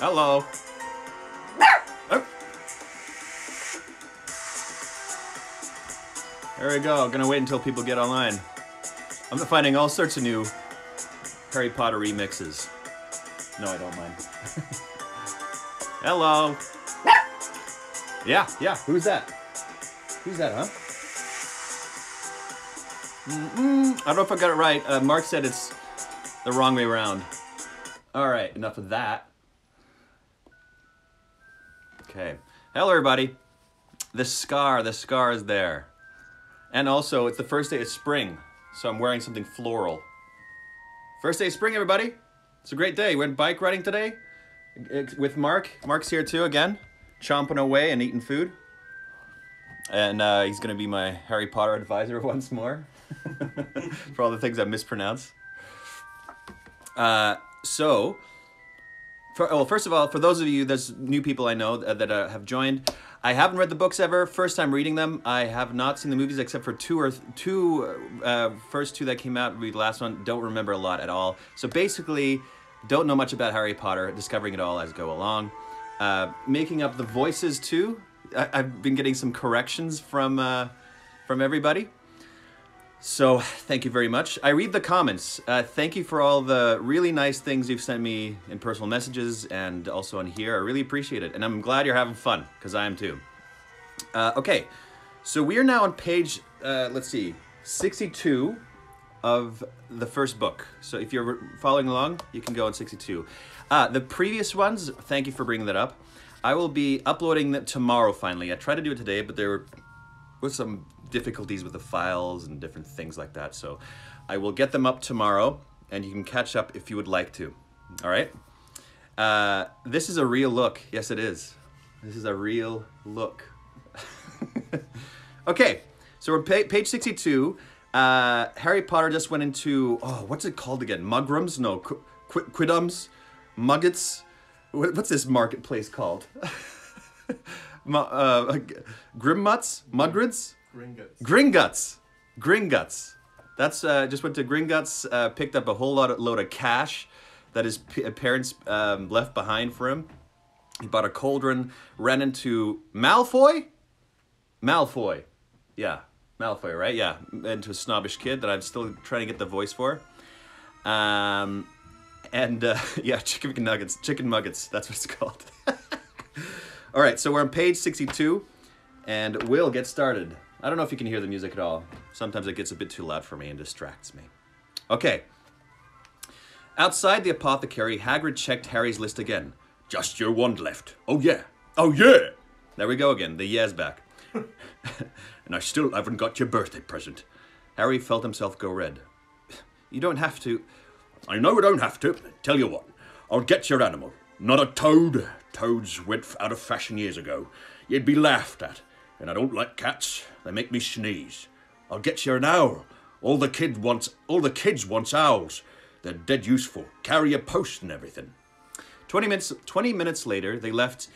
Hello. Oh. There we go. Gonna wait until people get online. I'm finding all sorts of new Harry Potter remixes. No, I don't mind. Hello. Yeah. Who's that? Who's that, huh? I don't know if I got it right. Mark said it's the wrong way around. All right, enough of that. Okay. Hello, everybody. The scar is there. And also, it's the first day of spring, so I'm wearing something floral. First day of spring, everybody. It's a great day. We went bike riding today with Mark. Mark's here too, again, chomping away and eating food. And he's going to be my Harry Potter advisor once more for all the things I mispronounce. First of all, for those of you, there's new people I know that have joined. I haven't read the books ever. First time reading them. I have not seen the movies except for first two that came out. The last one, don't remember a lot at all. So basically, don't know much about Harry Potter. Discovering it all as I go along. Making up the voices too. I've been getting some corrections from everybody. So thank you very much. I read the comments. Thank you for all the really nice things you've sent me in personal messages and also on here. I really appreciate it. And I'm glad you're having fun, because I am too. Okay, so we are now on page, let's see, 62 of the first book. So if you're following along, you can go on 62. The previous ones, thank you for bringing that up. I will be uploading them tomorrow finally. I tried to do it today, but there was some difficulties with the files and different things like that. So I will get them up tomorrow and you can catch up if you would like to. All right. This is a real look. Yes, it is. This is a real look. Okay. So we're page 62. Harry Potter just went into, what's it called again? Mugrums? No, Quidums? Muggets? What's this marketplace called? Grimmuts? Mudrids? Gringotts. That's just went to Gringotts, picked up a whole load of cash that his parents left behind for him. He bought a cauldron, ran into Malfoy, yeah, Malfoy, right? Yeah, into a snobbish kid that I'm still trying to get the voice for. Yeah, chicken muggets. That's what it's called. All right, so we're on page 62, and we'll get started. I don't know if you can hear the music at all. Sometimes it gets a bit too loud for me and distracts me. Okay. Outside the apothecary, Hagrid checked Harry's list again. Just your wand left. Oh, yeah. Oh, yeah. There we go again. The yeah's back. And I still haven't got your birthday present. Harry felt himself go red. You don't have to. I know I don't have to. Tell you what. I'll get your animal. Not a toad. Toads went out of fashion years ago. You'd be laughed at. And I don't like cats. They make me sneeze. I'll get you an owl. All the kids wants owls. They're dead useful. Carry a post and everything. 20 minutes later, they left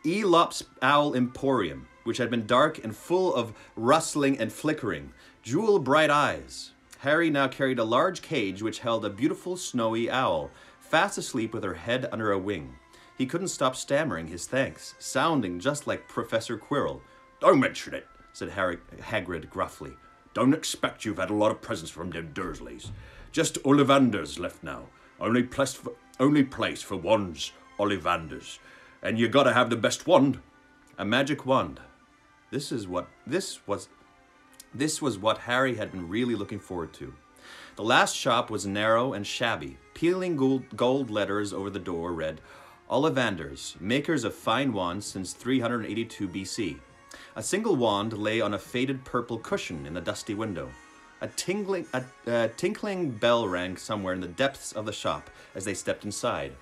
Elop's Owl Emporium, which had been dark and full of rustling and flickering, jewel-bright eyes. Harry now carried a large cage which held a beautiful snowy owl, fast asleep with her head under a wing. He couldn't stop stammering his thanks, sounding just like Professor Quirrell. Don't mention it, said Hagrid gruffly. Don't expect you've had a lot of presents from them Dursleys. Just Ollivanders left now. Only place for wands, Ollivanders. And you gotta have the best wand. A magic wand. This was what Harry had been really looking forward to. The last shop was narrow and shabby. Peeling gold letters over the door read, Ollivanders, makers of fine wands since 382 BC. A single wand lay on a faded purple cushion in the dusty window. A tinkling bell rang somewhere in the depths of the shop as they stepped inside.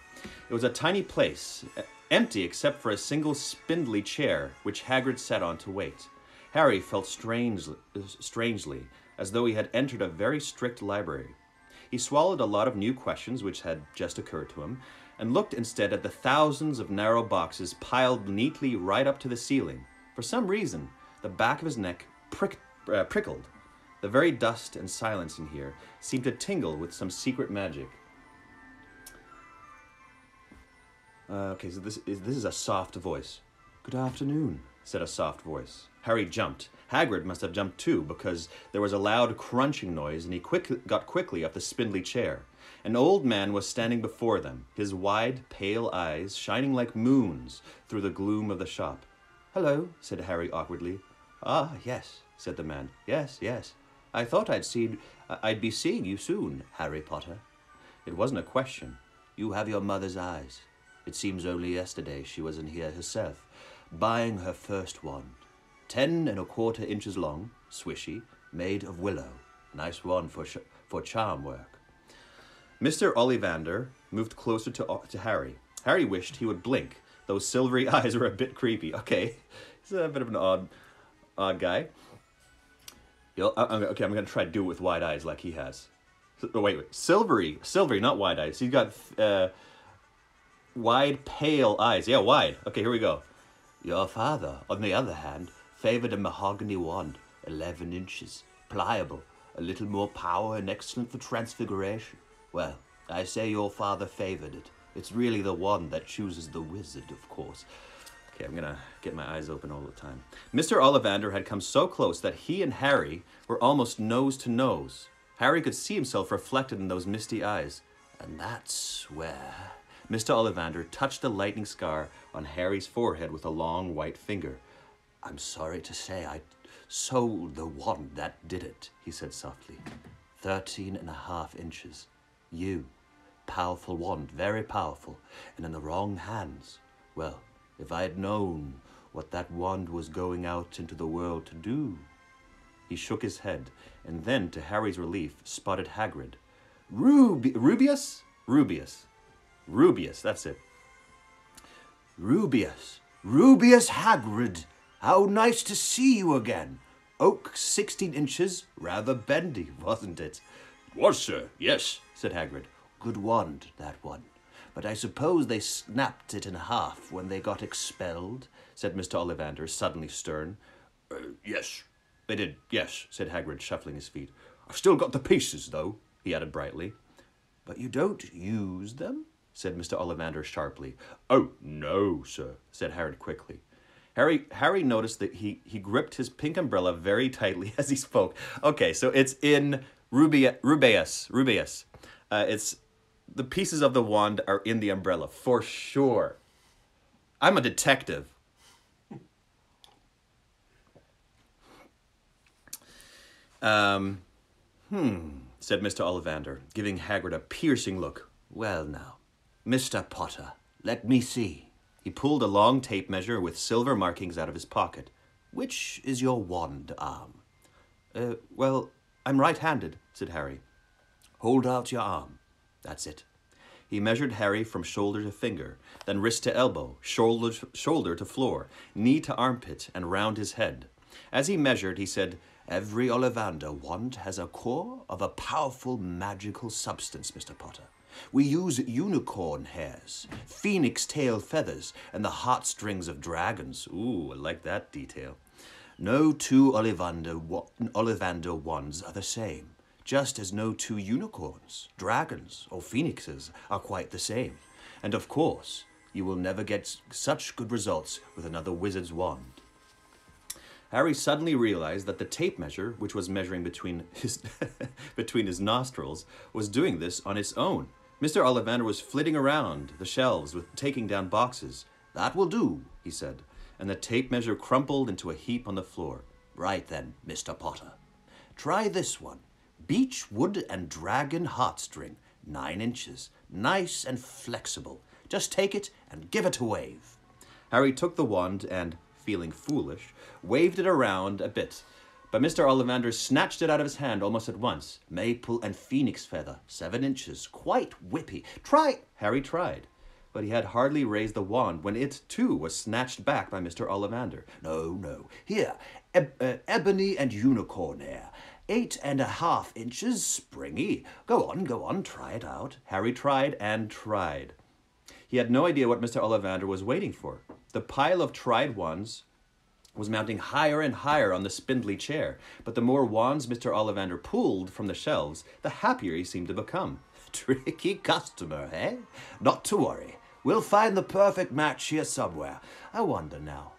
It was a tiny place, empty except for a single spindly chair, which Hagrid sat on to wait. Harry felt strangely, as though he had entered a very strict library. He swallowed a lot of new questions which had just occurred to him, and looked instead at the thousands of narrow boxes piled neatly right up to the ceiling. For some reason, the back of his neck prickled. The very dust and silence in here seemed to tingle with some secret magic. Okay, so this is a soft voice. Good afternoon, said a soft voice. Harry jumped. Hagrid must have jumped too, because there was a loud crunching noise, and he got quickly up the spindly chair. An old man was standing before them, his wide, pale eyes shining like moons through the gloom of the shop. Hello, said Harry awkwardly. Ah, yes, said the man. Yes, yes. I thought I'd be seeing you soon, Harry Potter. It wasn't a question. You have your mother's eyes. It seems only yesterday she was in here herself, buying her first wand. 10 1/4 inches long, swishy, made of willow. Nice wand for charm work. Mr. Ollivander moved closer to Harry. Harry wished he would blink. Those silvery eyes were a bit creepy. Okay, he's a bit of an odd guy. Okay, I'm going to try to do it with wide eyes like he has. Oh, wait. Silvery, not wide eyes. He's got wide, pale eyes. Yeah, wide. Okay, here we go. Your father, on the other hand, favored a mahogany wand, 11 inches, pliable, a little more power and excellent for transfiguration. Well, I say your father favored it. It's really the wand that chooses the wizard, of course. Okay, I'm going to get my eyes open all the time. Mr. Ollivander had come so close that he and Harry were almost nose to nose. Harry could see himself reflected in those misty eyes. And that's where... Mr. Ollivander touched the lightning scar on Harry's forehead with a long white finger. I'm sorry to say I sold the wand that did it, he said softly. 13 1/2 inches. You. Powerful wand, very powerful, and in the wrong hands. Well, if I had known what that wand was going out into the world to do. He shook his head, and then, to Harry's relief, spotted Hagrid. Rubius? Rubius, that's it. Rubius Hagrid, how nice to see you again. Oak 16 inches, rather bendy, wasn't it? It was, sir, yes, said Hagrid. Good wand, that one. But I suppose they snapped it in half when they got expelled, said Mr. Ollivander, suddenly stern. Yes, they did, yes, said Hagrid, shuffling his feet. I've still got the pieces, though, he added brightly. But you don't use them? Said Mr. Ollivander sharply. Oh, no, sir, said Hagrid quickly. Harry noticed that he gripped his pink umbrella very tightly as he spoke. Okay, so it's in Rubeus. It's the pieces of the wand are in the umbrella, for sure. I'm a detective. Said Mr. Ollivander, giving Hagrid a piercing look. Well now, Mr. Potter, let me see. He pulled a long tape measure with silver markings out of his pocket. Which is your wand arm? Well, I'm right-handed, said Harry. Hold out your arm. That's it. He measured Harry from shoulder to finger, then wrist to elbow, shoulder to floor, knee to armpit, and round his head. As he measured, he said, Every Ollivander wand has a core of a powerful magical substance, Mr. Potter. We use unicorn hairs, phoenix tail feathers, and the heartstrings of dragons. Ooh, I like that detail. No two Ollivander wands are the same, just as no two unicorns, dragons, or phoenixes are quite the same. And of course, you will never get such good results with another wizard's wand. Harry suddenly realized that the tape measure, which was measuring between his nostrils, was doing this on its own. Mr. Ollivander was flitting around the shelves taking down boxes. That will do, he said, and the tape measure crumpled into a heap on the floor. Right then, Mr. Potter. Try this one. Beech wood and dragon heartstring, 9 inches, nice and flexible. Just take it and give it a wave. Harry took the wand and, feeling foolish, waved it around a bit. But Mr. Ollivander snatched it out of his hand almost at once. Maple and phoenix feather, 7 inches, quite whippy. Try! Harry tried, but he had hardly raised the wand when it, too, was snatched back by Mr. Ollivander. No. Here, ebony and unicorn hair, 8 1/2 inches, springy. Go on, try it out. Harry tried and tried. He had no idea what Mr. Ollivander was waiting for. The pile of tried wands was mounting higher and higher on the spindly chair, but the more wands Mr. Ollivander pulled from the shelves, the happier he seemed to become. Tricky customer, eh? Not to worry. We'll find the perfect match here somewhere. I wonder now.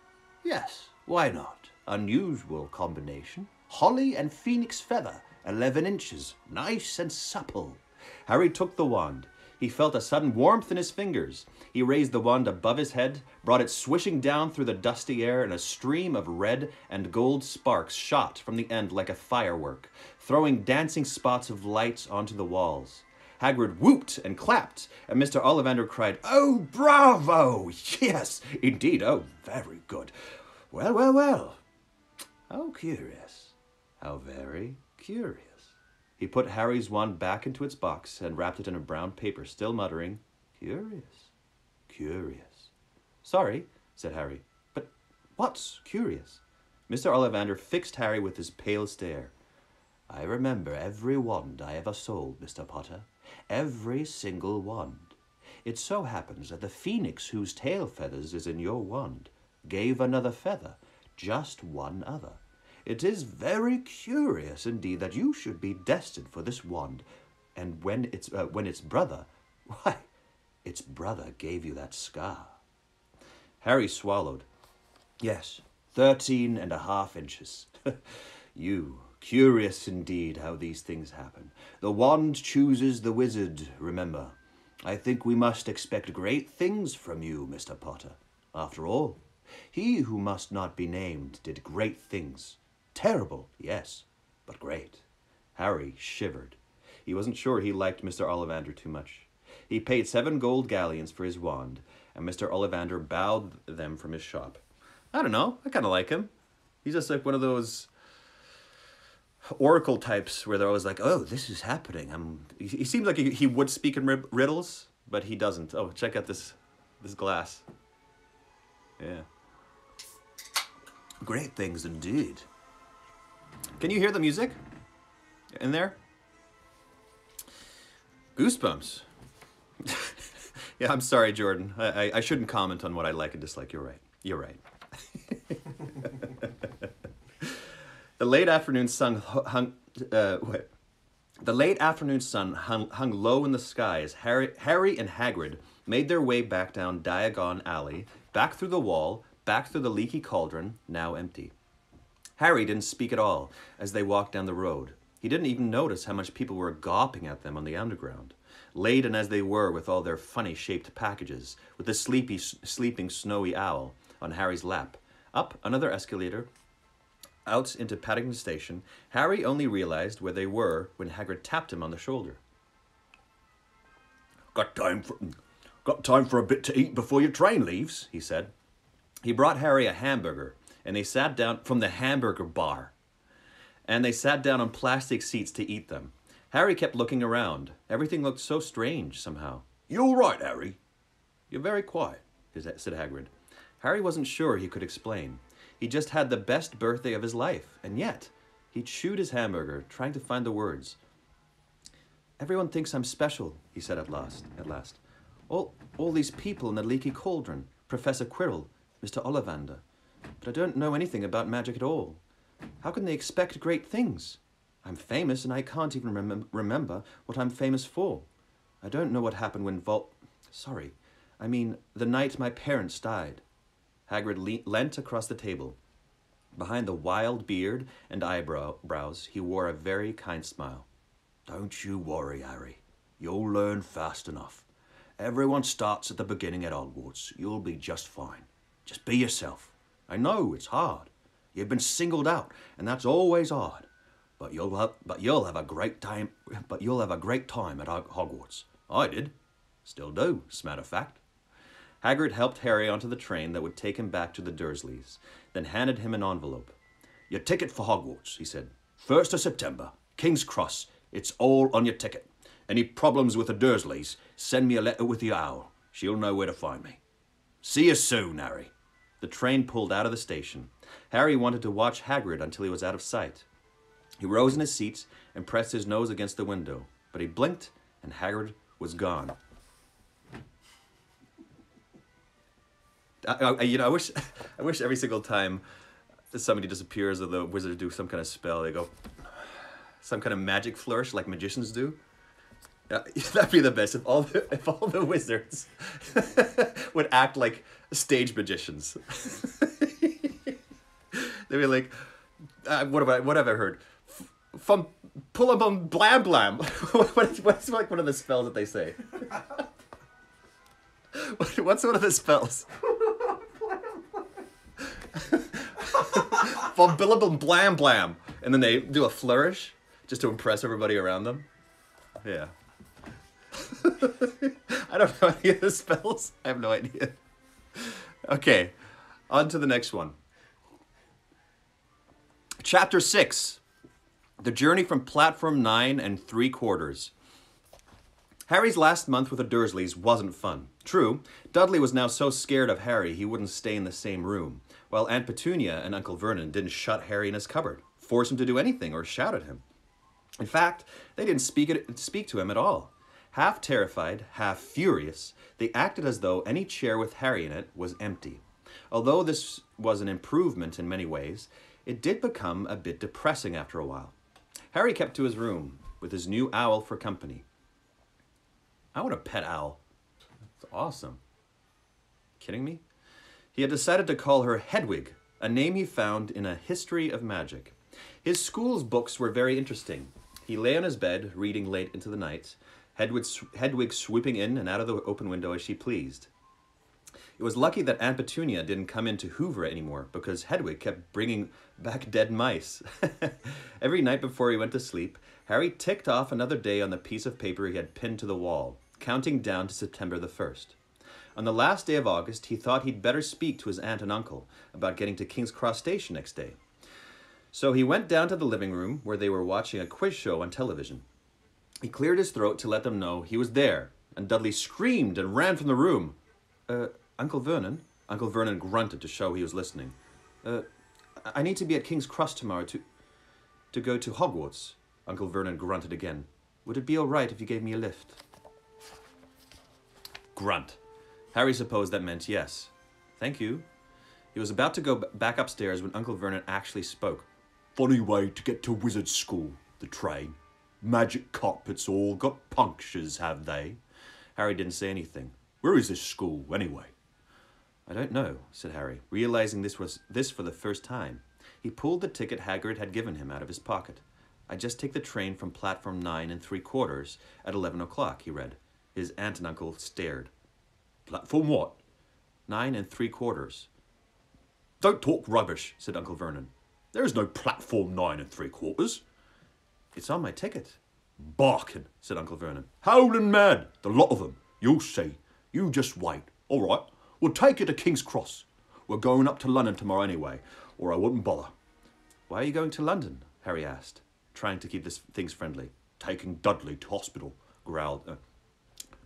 Yes, why not? Unusual combination. Holly and phoenix feather, 11 inches, nice and supple. Harry took the wand. He felt a sudden warmth in his fingers. He raised the wand above his head, brought it swishing down through the dusty air, and a stream of red and gold sparks shot from the end like a firework, throwing dancing spots of light onto the walls. Hagrid whooped and clapped, and Mr. Ollivander cried, "Oh, bravo! Yes, indeed. Oh, very good. Well, well, well. How curious. How very curious." He put Harry's wand back into its box and wrapped it in a brown paper, still muttering, "Curious, curious." "Sorry," said Harry, "but what's curious?" Mr. Ollivander fixed Harry with his pale stare. "I remember every wand I ever sold, Mr. Potter. Every single wand. It so happens that the phoenix whose tail feathers is in your wand gave another feather, just one other. It is very curious indeed that you should be destined for this wand, and when its brother, why, its brother gave you that scar." Harry swallowed. "Yes, 13.5 inches. You, curious indeed how these things happen. The wand chooses the wizard, remember. I think we must expect great things from you, Mr. Potter. After all, he who must not be named did great things. Terrible, yes, but great." Harry shivered. He wasn't sure he liked Mr. Ollivander too much. He paid 7 gold galleons for his wand, and Mr. Ollivander bowed them from his shop. I don't know, I kind of like him. He's just like one of those oracle types where they're always like, "Oh, this is happening." He seems like he would speak in riddles, but he doesn't. Oh, check out this glass. Yeah. Great things indeed. Can you hear the music in there? Goosebumps. Yeah, I'm sorry, Jordan. I shouldn't comment on what I like and dislike. You're right. You're right. The late afternoon sun hung low in the sky as Harry and Hagrid made their way back down Diagon Alley, back through the wall, back through the leaky cauldron, now empty. Harry didn't speak at all as they walked down the road. He didn't even notice how much people were gawping at them on the underground, laden as they were with all their funny-shaped packages, with the sleeping snowy owl on Harry's lap. Up another escalator, out into Paddington Station. Harry only realized where they were when Hagrid tapped him on the shoulder. Got time for a bit to eat before your train leaves," he said. He brought Harry a hamburger, and they sat down from the hamburger bar. And they sat down on plastic seats to eat them. Harry kept looking around. Everything looked so strange somehow. "You all right, Harry?" "You're very quiet," said Hagrid. Harry wasn't sure he could explain. He just had the best birthday of his life, and yet he chewed his hamburger, trying to find the words. "Everyone thinks I'm special," he said at last. All these people in the leaky cauldron, Professor Quirrell, Mr. Ollivander. But I don't know anything about magic at all. How can they expect great things? I'm famous and I can't even remember what I'm famous for. I don't know what happened when the night my parents died." Hagrid leant across the table. Behind the wild beard and eyebrows, he wore a very kind smile. "Don't you worry, Harry. You'll learn fast enough. Everyone starts at the beginning at Hogwarts. You'll be just fine. Just be yourself. I know it's hard. You've been singled out, and that's always hard. But you'll have a great time. But you'll have a great time at Hogwarts. I did. Still do, as a matter of fact." Hagrid helped Harry onto the train that would take him back to the Dursleys, then handed him an envelope. "Your ticket for Hogwarts," he said. "1st of September, King's Cross. It's all on your ticket. Any problems with the Dursleys, send me a letter with your owl. She'll know where to find me. See you soon, Harry." The train pulled out of the station. Harry wanted to watch Hagrid until he was out of sight. He rose in his seat and pressed his nose against the window, but he blinked and Hagrid was gone. I wish every single time somebody disappears or the wizards do some kind of spell, they go some kind of magic flourish like magicians do. That'd be the best if all the wizards would act like stage magicians. They'd be like, what have I heard? From pullabum blam blam. What's like one of the spells that they say? What's one of the spells? From billabum blam blam, and then they do a flourish just to impress everybody around them. Yeah. I don't know any of the spells. I have no idea. Okay, on to the next one. Chapter 6. The journey from platform 9 3/4. Harry's last month with the Dursleys wasn't fun. True, Dudley was now so scared of Harry he wouldn't stay in the same room, while Aunt Petunia and Uncle Vernon didn't shut Harry in his cupboard, force him to do anything, or shout at him. In fact, they didn't speak to him at all. Half terrified, half furious, they acted as though any chair with Harry in it was empty. Although this was an improvement in many ways, it did become a bit depressing after a while. Harry kept to his room, with his new owl for company. I want a pet owl. It's awesome. Kidding me? He had decided to call her Hedwig, a name he found in a history of magic. His school's books were very interesting. He lay on his bed, reading late into the night, Hedwig swooping in and out of the open window as she pleased. It was lucky that Aunt Petunia didn't come in to hoover it anymore, because Hedwig kept bringing back dead mice. Every night before he went to sleep, Harry ticked off another day on the piece of paper he had pinned to the wall, counting down to September the 1st. On the last day of August, he thought he'd better speak to his aunt and uncle about getting to King's Cross Station next day. So he went down to the living room where they were watching a quiz show on television. He cleared his throat to let them know he was there, and Dudley screamed and ran from the room. Uncle Vernon? Uncle Vernon grunted to show he was listening. I need to be at King's Cross tomorrow to go to Hogwarts. Uncle Vernon grunted again. Would it be all right if you gave me a lift? Grunt. Harry supposed that meant yes. Thank you. He was about to go back upstairs when Uncle Vernon actually spoke. Funny way to get to wizard school, the train. Magic carpets all got punctures, have they? Harry didn't say anything. Where is this school, anyway? I don't know, said Harry, realizing this was for the first time. He pulled the ticket Hagrid had given him out of his pocket. I just take the train from platform 9 3/4 at 11 o'clock, he read. His aunt and uncle stared. Platform what? 9 3/4. Don't talk rubbish, said Uncle Vernon. There is no platform 9 3/4. It's on my ticket. Barking, said Uncle Vernon. Howling mad, the lot of them. You'll see. You just wait. All right, we'll take you to King's Cross. We're going up to London tomorrow anyway, or I wouldn't bother. Why are you going to London? Harry asked, trying to keep things friendly. Taking Dudley to hospital, growled.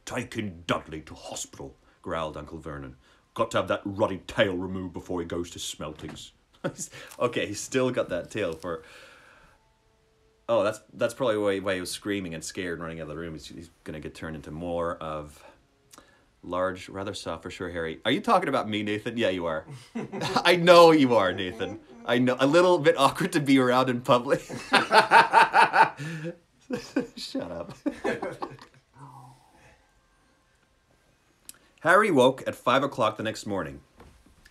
Taking Dudley to hospital, growled Uncle Vernon. Got to have that ruddy tail removed before he goes to Smeltings. Okay, he's still got that tail for... Oh, that's probably why he was screaming and scared and running out of the room. He's going to get turned into more of... Large, rather soft for sure, Harry. Are you talking about me, Nathan? Yeah, you are. I know you are, Nathan. I know. A little bit awkward to be around in public. Shut up. Harry woke at 5 o'clock the next morning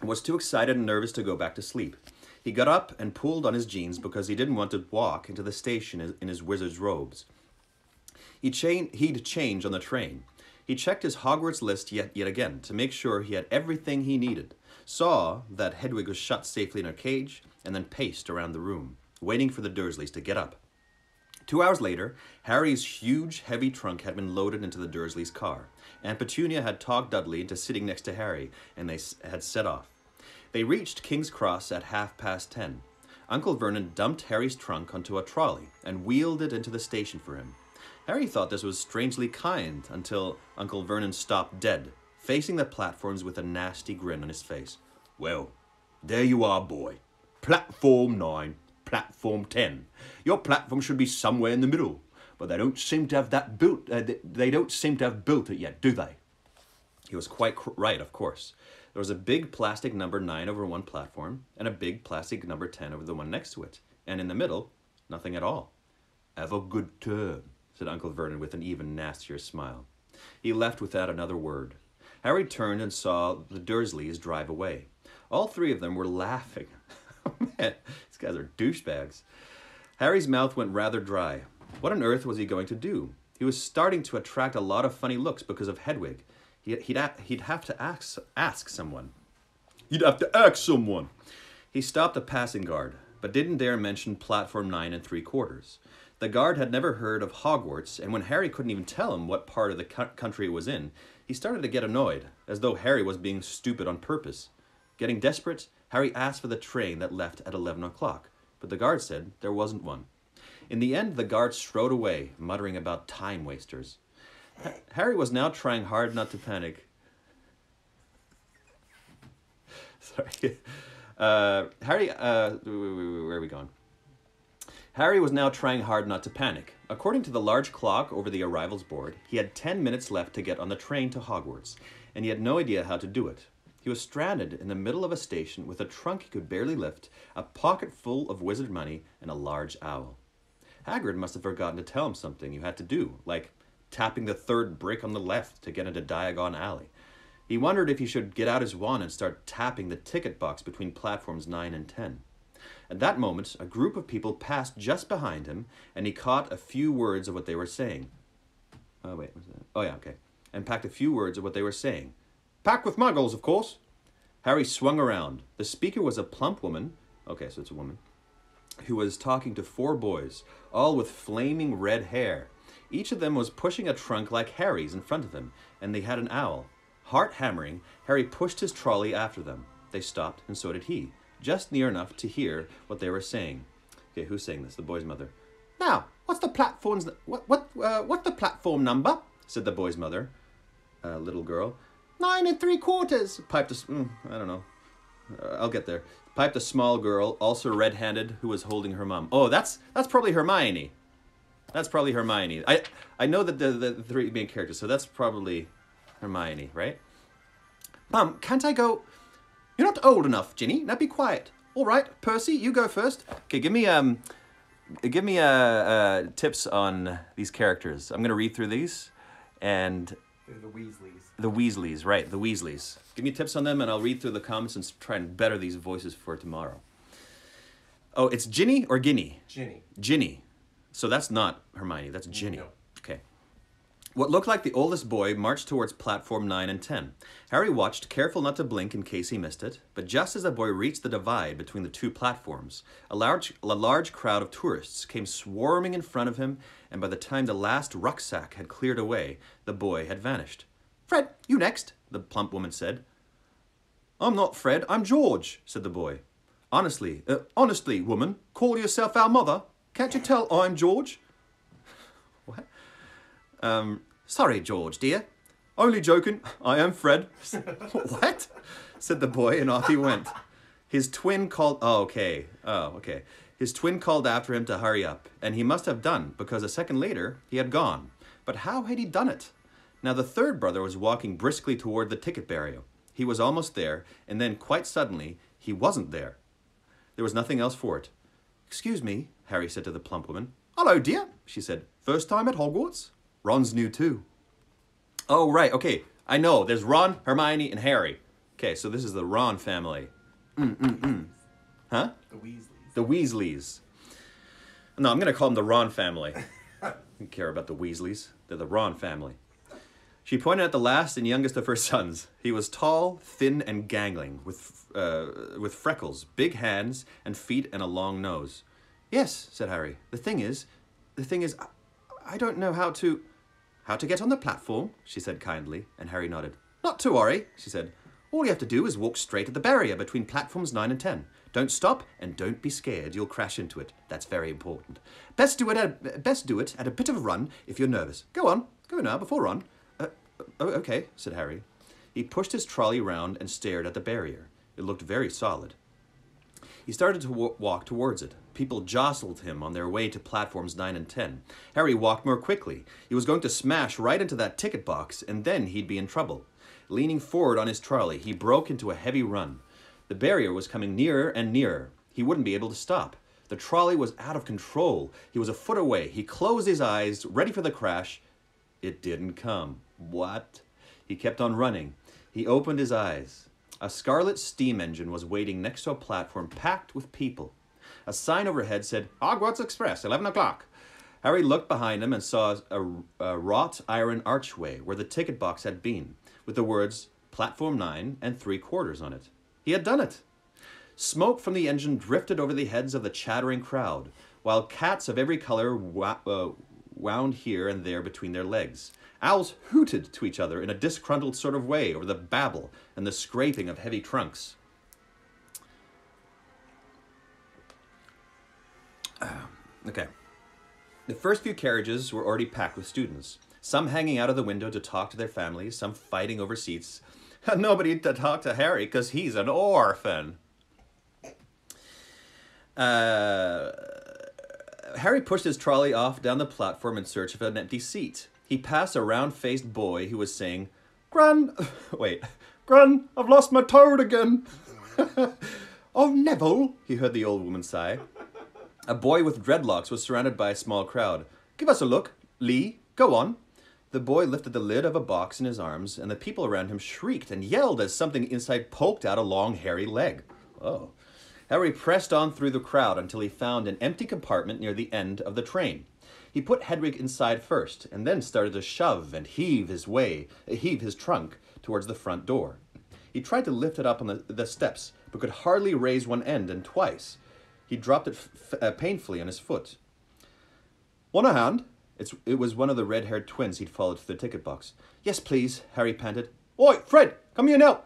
and was too excited and nervous to go back to sleep. He got up and pulled on his jeans because he didn't want to walk into the station in his wizard's robes. He'd change on the train. He checked his Hogwarts list yet again to make sure he had everything he needed, saw that Hedwig was shut safely in her cage, and then paced around the room, waiting for the Dursleys to get up. 2 hours later, Harry's huge, heavy trunk had been loaded into the Dursleys' car. Aunt Petunia had talked Dudley into sitting next to Harry, and they had set off. They reached King's Cross at 10:30. Uncle Vernon dumped Harry's trunk onto a trolley and wheeled it into the station for him. Harry thought this was strangely kind until Uncle Vernon stopped dead, facing the platforms with a nasty grin on his face. Well, there you are, boy. Platform 9, platform 10. Your platform should be somewhere in the middle, but they don't seem to have that built. They don't seem to have built it yet, do they? He was quite right, of course. There was a big plastic number 9 over one platform, and a big plastic number 10 over the one next to it, and in the middle, nothing at all. Have a good turn, said Uncle Vernon with an even nastier smile. He left without another word. Harry turned and saw the Dursleys drive away. All three of them were laughing. Man, these guys are douchebags. Harry's mouth went rather dry. What on earth was he going to do? He was starting to attract a lot of funny looks because of Hedwig. He'd have to ask someone. He'd have to ask someone. He stopped a passing guard, but didn't dare mention platform 9 3/4. The guard had never heard of Hogwarts, and when Harry couldn't even tell him what part of the country it was in, he started to get annoyed, as though Harry was being stupid on purpose. Getting desperate, Harry asked for the train that left at 11 o'clock, but the guard said there wasn't one. In the end, the guard strode away, muttering about time wasters. Harry was now trying hard not to panic. Sorry. Where are we going? Harry was now trying hard not to panic. According to the large clock over the arrivals board, he had 10 minutes left to get on the train to Hogwarts, and he had no idea how to do it. He was stranded in the middle of a station with a trunk he could barely lift, a pocket full of wizard money, and a large owl. Hagrid must have forgotten to tell him something you had to do, like tapping the third brick on the left to get into Diagon Alley. He wondered if he should get out his wand and start tapping the ticket box between platforms 9 and 10. At that moment, a group of people passed just behind him, and he caught a few words of what they were saying. Oh, wait, what's that? Oh, yeah, okay. And packed a few words of what they were saying. Packed with muggles, of course. Harry swung around. The speaker was a plump woman. Okay, so it's a woman. Who was talking to 4 boys, all with flaming red hair. Each of them was pushing a trunk like Harry's in front of him, and they had an owl. Heart hammering, Harry pushed his trolley after them. They stopped, and so did he, just near enough to hear what they were saying. Okay, who's saying this? The boy's mother. Now, what's the platform's what's the platform number? Said the boy's mother, little girl. 9 3/4. Piped I don't know. I'll get there. Piped a small girl, also red-handed, who was holding her mum. Oh, that's probably Hermione. That's probably Hermione. I know that the 3 main characters, so that's probably Hermione, right? Mum, can't I go? You're not old enough, Ginny. Now be quiet. All right, Percy, you go first. Okay, give me tips on these characters. I'm gonna read through these, and they're the Weasleys. The Weasleys, right? The Weasleys. Give me tips on them, and I'll read through the comments and try and better these voices for tomorrow. Oh, it's Ginny or Ginny? Ginny. Ginny. So that's not Hermione. That's Ginny. No. Okay. What looked like the oldest boy marched towards platform 9 and 10. Harry watched, careful not to blink in case he missed it, but just as the boy reached the divide between the 2 platforms, a large crowd of tourists came swarming in front of him, and by the time the last rucksack had cleared away, the boy had vanished. Fred, you next, the plump woman said. I'm not Fred, I'm George, said the boy. Honestly, woman, call yourself our mother. Can't you tell I'm George? What? Sorry, George, dear. Only joking, I am Fred. What? Said the boy, and off he went. His twin called... Oh, okay. His twin called after him to hurry up, and he must have done, because a second later, he had gone. But how had he done it? Now the third brother was walking briskly toward the ticket barrier. He was almost there, and then, quite suddenly, he wasn't there. There was nothing else for it. Excuse me, Harry said to the plump woman. Hello, dear, she said. First time at Hogwarts? Ron's new too. Oh, right, okay. I know, there's Ron, Hermione, and Harry. Okay, so this is the Ron family. Huh? The Weasleys. The Weasleys. No, I'm going to call them the Ron family. I don't care about the Weasleys. They're the Ron family. She pointed at the last and youngest of her sons. He was tall, thin, and gangling, with freckles, big hands and feet, and a long nose. Yes, said Harry. The thing is, I don't know how to get on the platform, she said kindly, and Harry nodded. Not to worry, she said. All you have to do is walk straight at the barrier between platforms 9 and 10. Don't stop, and don't be scared. You'll crash into it. That's very important. Best do it at a bit of a run if you're nervous. Go on. Go now, before Ron. Oh, okay, said Harry. He pushed his trolley round and stared at the barrier. It looked very solid. He started to walk towards it. People jostled him on their way to platforms 9 and 10. Harry walked more quickly. He was going to smash right into that ticket box, and then he'd be in trouble. Leaning forward on his trolley, he broke into a heavy run. The barrier was coming nearer and nearer. He wouldn't be able to stop. The trolley was out of control. He was a foot away. He closed his eyes, ready for the crash. It didn't come. What? He kept on running. He opened his eyes. A scarlet steam engine was waiting next to a platform packed with people. A sign overhead said, Hogwarts Express, 11 o'clock. Harry looked behind him and saw a wrought iron archway where the ticket box had been, with the words, Platform 9 and 3/4 on it. He had done it. Smoke from the engine drifted over the heads of the chattering crowd, while cats of every color wound here and there between their legs. Owls hooted to each other in a disgruntled sort of way over the babble and the scraping of heavy trunks. Okay. The first few carriages were already packed with students, some hanging out of the window to talk to their families, some fighting over seats. Nobody to talk to Harry because he's an orphan. Harry pushed his trolley off down the platform in search of an empty seat. He passed a round-faced boy who was saying, Gran, I've lost my toad again. Oh, Neville, he heard the old woman sigh. A boy with dreadlocks was surrounded by a small crowd. Give us a look. Lee, go on. The boy lifted the lid of a box in his arms, and the people around him shrieked and yelled as something inside poked out a long, hairy leg. Oh. Harry pressed on through the crowd until he found an empty compartment near the end of the train. He put Hedwig inside first, and then started to shove and heave his trunk towards the front door. He tried to lift it up on the steps, but could hardly raise one end, and twice. He dropped it painfully on his foot. Want a hand? It was one of the red-haired twins he'd followed to the ticket box. Yes, please, Harry panted. Oi, Fred, come here now.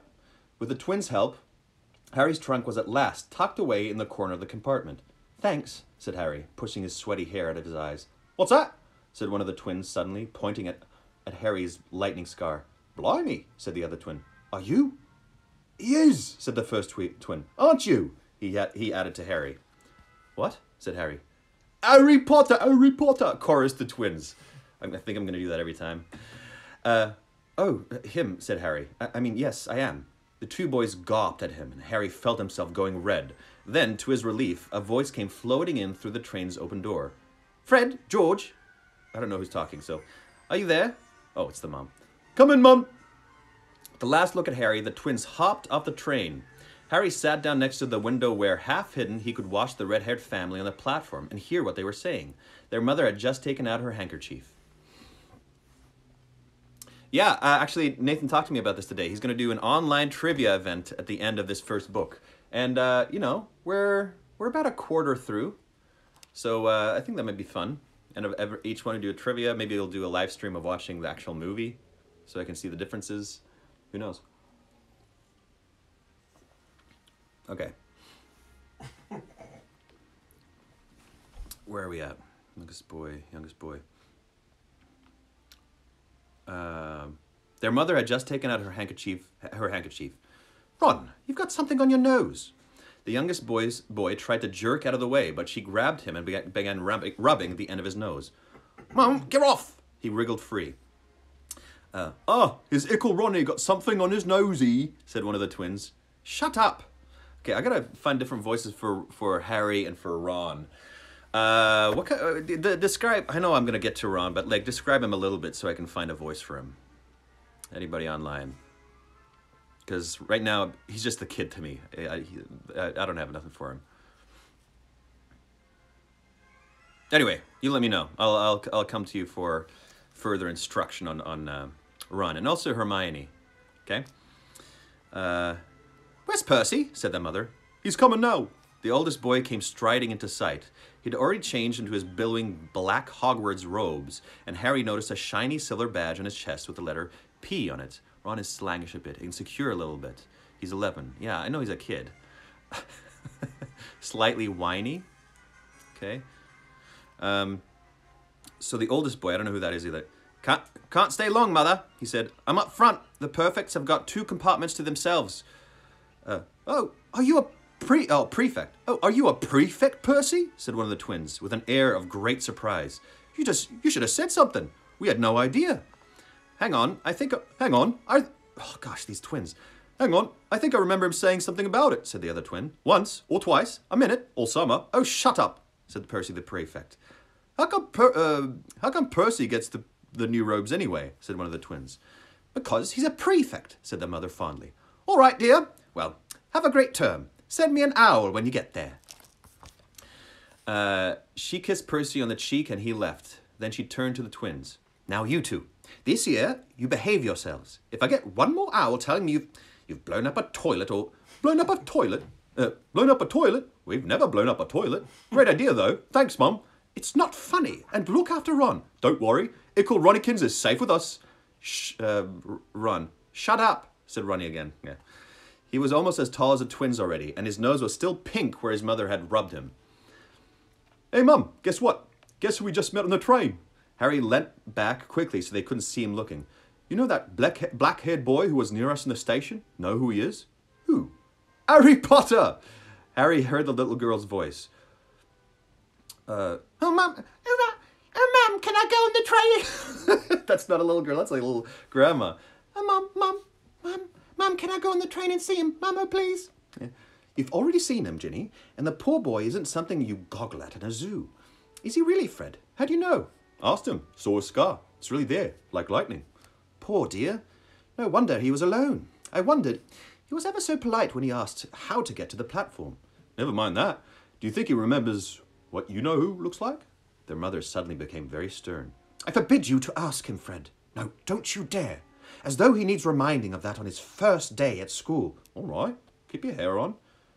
With the twins' help, Harry's trunk was at last tucked away in the corner of the compartment. Thanks, said Harry, pushing his sweaty hair out of his eyes. What's that? Said one of the twins suddenly, pointing at Harry's lightning scar. Blimey, said the other twin. Are you? He is, said the first twin. Aren't you? He added to Harry. What? Said Harry. Harry Potter, chorused the twins. I think I'm going to do that every time. Oh, him, said Harry. I mean, yes, I am. The two boys gawped at him, and Harry felt himself going red. Then, to his relief, a voice came floating in through the train's open door. Fred, George. I don't know who's talking, so. Are you there? Oh, it's the mom. Come in, Mum. The last look at Harry, the twins hopped off the train. Harry sat down next to the window where, half hidden, he could watch the red-haired family on the platform and hear what they were saying. Their mother had just taken out her handkerchief. Yeah, actually, Nathan talked to me about this today. He's going to do an online trivia event at the end of this first book. And, you know, we're about a quarter through. So I think that might be fun. And if each one to do a trivia, maybe he'll do a live stream of watching the actual movie so I can see the differences. Who knows? Okay. Where are we at? Youngest boy. Their mother had just taken out her handkerchief. Ron, you've got something on your nose. The youngest boy tried to jerk out of the way, but she grabbed him and began rubbing the end of his nose. Mum, get off! He wriggled free. His ickle Ronnie got something on his nosey, said one of the twins. Shut up! Okay, I gotta find different voices for Harry and for Ron. What kind, describe, I know I'm gonna get to Ron, but like describe him a little bit so I can find a voice for him. Anybody online? Because right now, he's just a kid to me. I don't have nothing for him. Anyway, you let me know. I'll come to you for further instruction on Ron and also Hermione. Okay? Where's Percy? Said their mother. He's coming now. The oldest boy came striding into sight. He'd already changed into his billowing black Hogwarts robes, and Harry noticed a shiny silver badge on his chest with the letter P on it. Ron is slangish a bit, insecure a little bit. He's 11. Yeah, I know he's a kid. Slightly whiny. Okay. So the oldest boy, I don't know who that is either. Can't stay long, Mother, he said. I'm up front. The Perfects have got 2 compartments to themselves. Oh, are you a prefect? Oh, are you a prefect, Percy? Said one of the twins, with an air of great surprise. You should have said something. We had no idea. Hang on, oh gosh, these twins. Hang on, I think I remember him saying something about it, said the other twin. Once, or twice, a minute, all summer. Oh, shut up, said Percy the prefect. How come Percy gets the new robes anyway, said one of the twins. Because he's a prefect, said the mother fondly. All right, dear. Well, have a great term. Send me an owl when you get there. She kissed Percy on the cheek and he left. Then she turned to the twins. Now you two, this year you behave yourselves. If I get one more owl telling me you've blown up a toilet or blown up a toilet, we've never blown up a toilet. Great idea though. Thanks, Mum. It's not funny. And look after Ron. Don't worry. Ickle Ronnykins is safe with us. Ron. Shut up, said Ronnie again. Yeah. He was almost as tall as the twins already, and his nose was still pink where his mother had rubbed him. Hey, Mum, guess what? Guess who we just met on the train? Harry leant back quickly so they couldn't see him looking. You know that black-haired boy who was near us in the station? Know who he is? Who? Harry Potter! Harry heard the little girl's voice. Oh, Mum, can I go on the train? That's not a little girl, that's like a little grandma. Oh, Mum, can I go on the train and see him? Mama, please. Yeah. You've already seen him, Ginny, and the poor boy isn't something you goggle at in a zoo. Is he really, Fred? How do you know? Asked him. Saw a scar. It's really there, like lightning. Poor dear. No wonder he was alone. I wondered. He was ever so polite when he asked how to get to the platform. Never mind that. Do you think he remembers what you-know-who looks like? Their mother suddenly became very stern. I forbid you to ask him, Fred. No, don't you dare. As though he needs reminding of that on his first day at school. All right. Keep your hair on.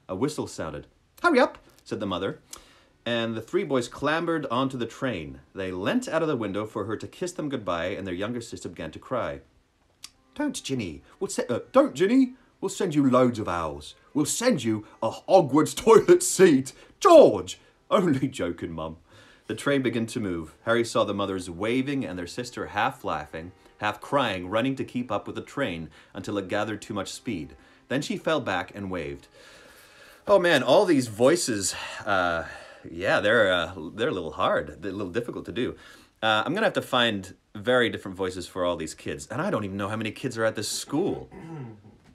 A whistle sounded. Hurry up, said the mother. And the three boys clambered onto the train. They leant out of the window for her to kiss them goodbye, and their younger sister began to cry. Don't, Ginny. Don't, Ginny. We'll send you loads of owls. We'll send you a Hogwarts toilet seat. George! Only joking, Mum. The train began to move. Harry saw the mothers waving and their sister half laughing, half crying, running to keep up with the train until it gathered too much speed. Then she fell back and waved. Oh man, all these voices, yeah, they're a little hard. They're a little difficult to do. I'm going to have to find very different voices for all these kids. And I don't even know how many kids are at this school.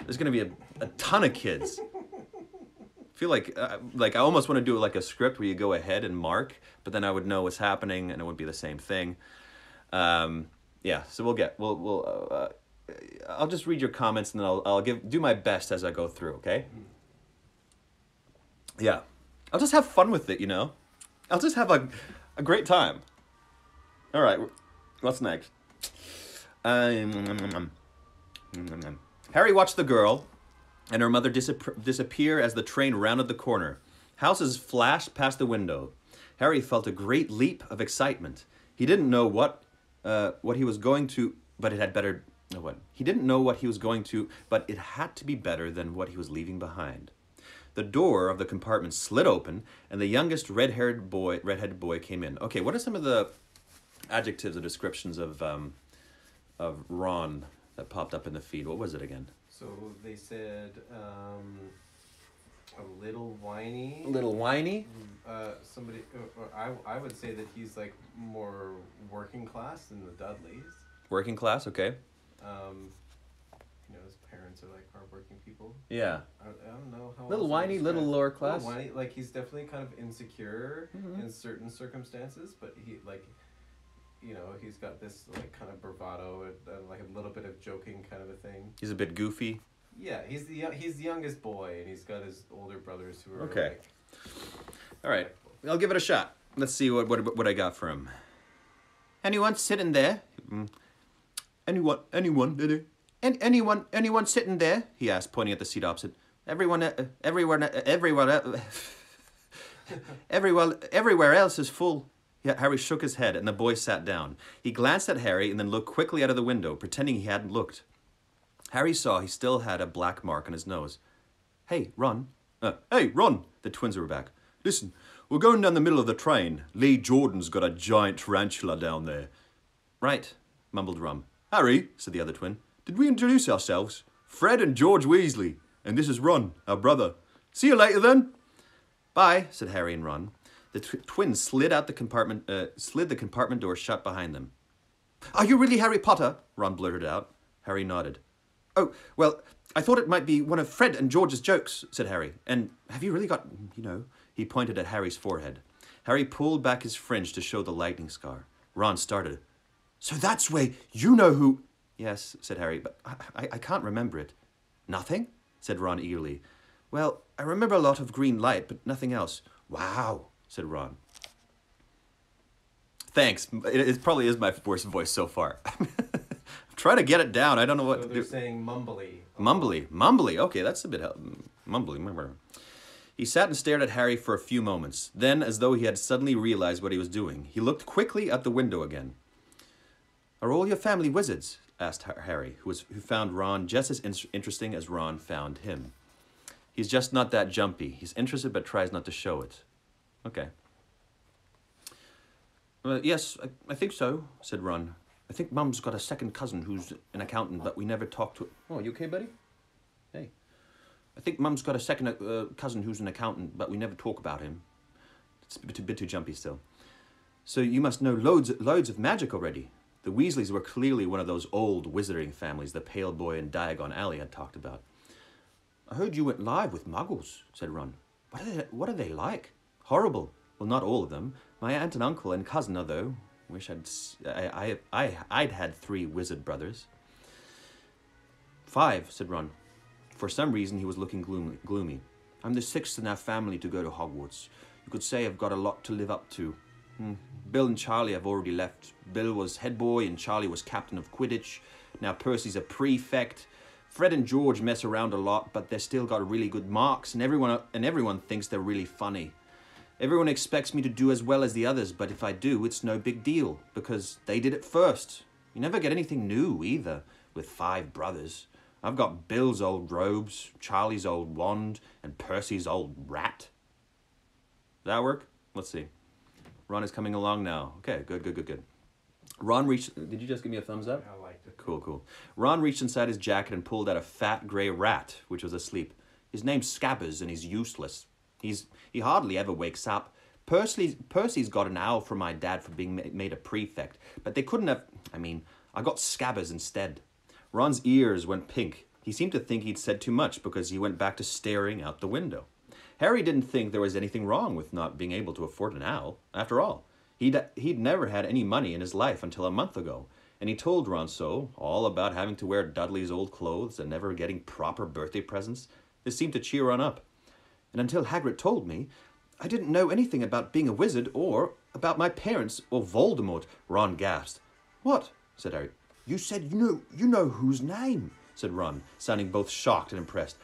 There's going to be a ton of kids. I feel like I almost want to do like a script where you go ahead and mark, but then I would know what's happening and it would be the same thing. Yeah, so I'll just read your comments and then I'll do my best as I go through, okay? Yeah. I'll just have fun with it, you know? I'll just have a great time. All right, what's next? Harry watched the girl and her mother disappear as the train rounded the corner. Houses flashed past the window. Harry felt a great leap of excitement. He didn't know what he was going to, but it had better. What? He didn't know what he was going to, but it had to be better than what he was leaving behind. The door of the compartment slid open, and the youngest redheaded boy came in. Okay, what are some of the adjectives or descriptions of Ron that popped up in the feed? What was it again? So they said a little whiny. A little whiny? Somebody, or I would say that he's like more working class than the Dudleys. Working class, okay. You know, his parents are like hardworking people. Yeah. I don't know how. Little whiny, little lower class. Little whiny, like he's definitely kind of insecure in certain circumstances, but he like, you know, he's got this like kind of bravado and like a little bit of joking kind of a thing. He's a bit goofy. Yeah, he's the youngest boy, and he's got his older brothers who are okay. Like, all right, I'll give it a shot. Let's see what I got for him. Anyone sitting there? Anyone sitting there? He asked, pointing at the seat opposite. Everywhere else is full. Yeah, Harry shook his head, and the boy sat down. He glanced at Harry and then looked quickly out of the window, pretending he hadn't looked. Harry saw he still had a black mark on his nose. Hey, Ron. Hey, Ron! The twins were back. Listen, we're going down the middle of the train. Lee Jordan's got a giant tarantula down there. Right, mumbled Ron. Harry, said the other twin, did we introduce ourselves? Fred and George Weasley. And this is Ron, our brother. See you later then. Bye, said Harry and Ron. The twins slid the compartment door shut behind them. Are you really Harry Potter? Ron blurted out. Harry nodded. Oh, well, I thought it might be one of Fred and George's jokes, said Harry. And have you really got, you know, he pointed at Harry's forehead. Harry pulled back his fringe to show the lightning scar. Ron started. So that's where you know who... Yes, said Harry, but I can't remember it. Nothing? Said Ron eagerly. Well, I remember a lot of green light, but nothing else. Wow, said Ron. Thanks. It probably is my worst voice so far. I'm trying to get it down. I don't know what So to they're do. saying mumbly. Mumbly. Okay, that's a bit mumbly. He sat and stared at Harry for a few moments. Then, as though he had suddenly realized what he was doing, he looked quickly at the window again. Are all your family wizards? Asked Harry, who found Ron just as interesting as Ron found him. He's just not that jumpy. He's interested but tries not to show it. Okay. Yes, I think so, said Ron. I think Mum's got a second cousin who's an accountant, but we never talked to... Oh, you okay, buddy? Hey. I think Mum's got a second cousin who's an accountant, but we never talk about him. It's a bit too jumpy still. So you must know loads of magic already. The Weasleys were clearly one of those old wizarding families the Pale Boy and Diagon Alley had talked about. I heard you went live with Muggles, said Ron. What are they like? Horrible. Well, not all of them. My aunt and uncle and cousin are, though. Wish I'd had 3 wizard brothers. 5, said Ron. For some reason, he was looking gloomy. I'm the 6th in our family to go to Hogwarts. You could say I've got a lot to live up to. Bill and Charlie have already left. Bill was head boy and Charlie was captain of Quidditch. Now Percy's a prefect. Fred and George mess around a lot, but they've still got really good marks, and everyone thinks they're really funny. Everyone expects me to do as well as the others, but if I do, it's no big deal, because they did it first. You never get anything new, either, with 5 brothers. I've got Bill's old robes, Charlie's old wand, and Percy's old rat. Does that work? Let's see. Ron is coming along now. Okay, good. Ron reached... Did you just give me a thumbs up? I liked it. Cool. Ron reached inside his jacket and pulled out a fat grey rat, which was asleep. His name's Scabbers, and he's useless. He hardly ever wakes up. Percy's got an owl from my dad for being made a prefect, but they couldn't have... I got Scabbers instead. Ron's ears went pink. He seemed to think he'd said too much because he went back to staring out the window. Harry didn't think there was anything wrong with not being able to afford an owl. After all, he'd never had any money in his life until a month ago, and he told Ron so, all about having to wear Dudley's old clothes and never getting proper birthday presents. This seemed to cheer Ron up. And until Hagrid told me, I didn't know anything about being a wizard or about my parents or Voldemort. Ron gasped. What? Said Harry. You said you know whose name, said Ron, sounding both shocked and impressed.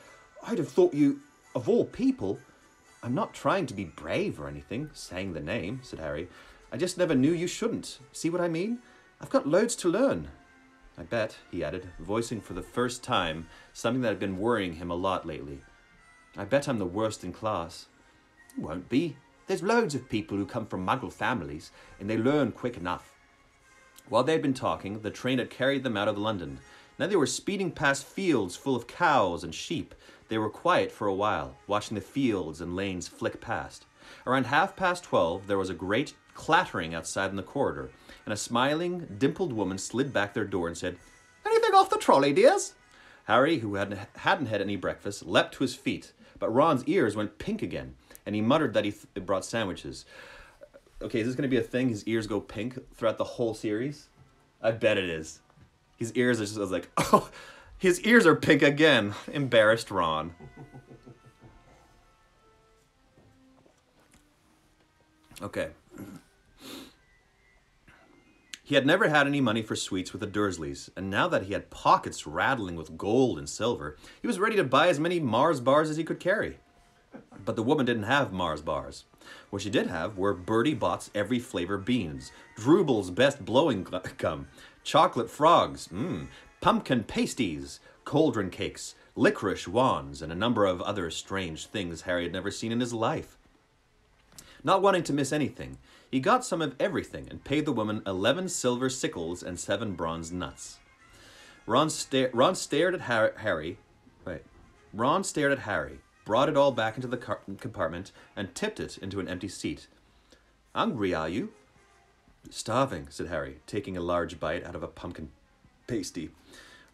I'd have thought you, of all people... I'm not trying to be brave or anything, saying the name, said Harry. I just never knew you shouldn't. See what I mean? I've got loads to learn. I bet, he added, voicing for the first time something that had been worrying him a lot lately. I bet I'm the worst in class. You won't be. There's loads of people who come from Muggle families, and they learn quick enough. While they'd been talking, the train had carried them out of London. Now they were speeding past fields full of cows and sheep. They were quiet for a while, watching the fields and lanes flick past. Around 12:30, there was a great clattering outside in the corridor, and a smiling, dimpled woman slid back their door and said, Anything off the trolley, dears? Harry, who hadn't had any breakfast, leapt to his feet, but Ron's ears went pink again, and he muttered that he brought sandwiches. Okay, is this going to be a thing? His ears go pink throughout the whole series? I bet it is. His ears are just like, oh, his ears are pink again. Embarrassed Ron. Okay. He had never had any money for sweets with the Dursleys, and now that he had pockets rattling with gold and silver, he was ready to buy as many Mars bars as he could carry. But the woman didn't have Mars bars. What she did have were Bertie Bott's every flavor beans, Drooble's best blowing gum, chocolate frogs, pumpkin pasties, cauldron cakes, licorice wands, and a number of other strange things Harry had never seen in his life. Not wanting to miss anything, he got some of everything and paid the woman 11 silver sickles and 7 bronze nuts. Ron stared at Harry, brought it all back into the compartment, and tipped it into an empty seat. Hungry, are you? Starving, said Harry, taking a large bite out of a pumpkin pasty.